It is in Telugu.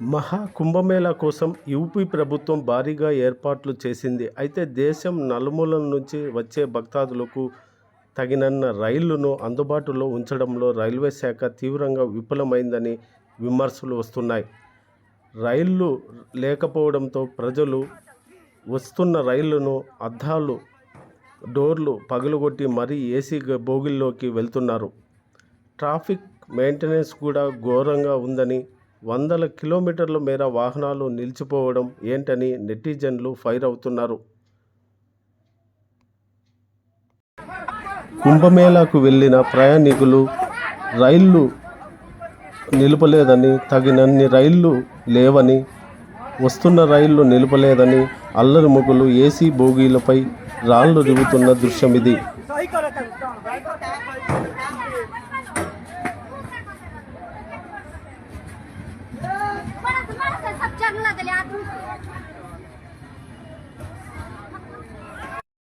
మహా కుంభమేళా కోసం యూపీ ప్రభుత్వం భారీగా ఏర్పాట్లు చేసింది. అయితే దేశం నలుమూలల నుంచి వచ్చే భక్తాదులకు తగినన్ని రైళ్లను అందుబాటులో ఉంచడంలో రైల్వే శాఖ తీవ్రంగా విఫలమైందని విమర్శలు వస్తున్నాయి. రైళ్లు లేకపోవడంతో ప్రజలు వస్తున్న రైళ్లను అద్దాలు, డోర్లు పగులగొట్టి మరీ ఏసీ బోగీల్లోకి వెళ్తున్నారు. ట్రాఫిక్ మెయింటెనెన్స్ కూడా ఘోరంగా ఉందని, వందల కిలోమీటర్ల మేర వాహనాలు నిలిచిపోవడం ఏంటని నెటిజన్లు ఫైర్ అవుతున్నారు. కుంభమేళాకు వెళ్లిన ప్రయాణికులు రైళ్లు నిలుపలేదని, తగినన్ని రైళ్లు లేవని, వస్తున్న రైళ్లు నిలుపలేదని అల్లరి మొగులు ఏసీ బోగీలపై రాళ్లు రువ్వుతున్న దృశ్యమిది. सब चलने लगे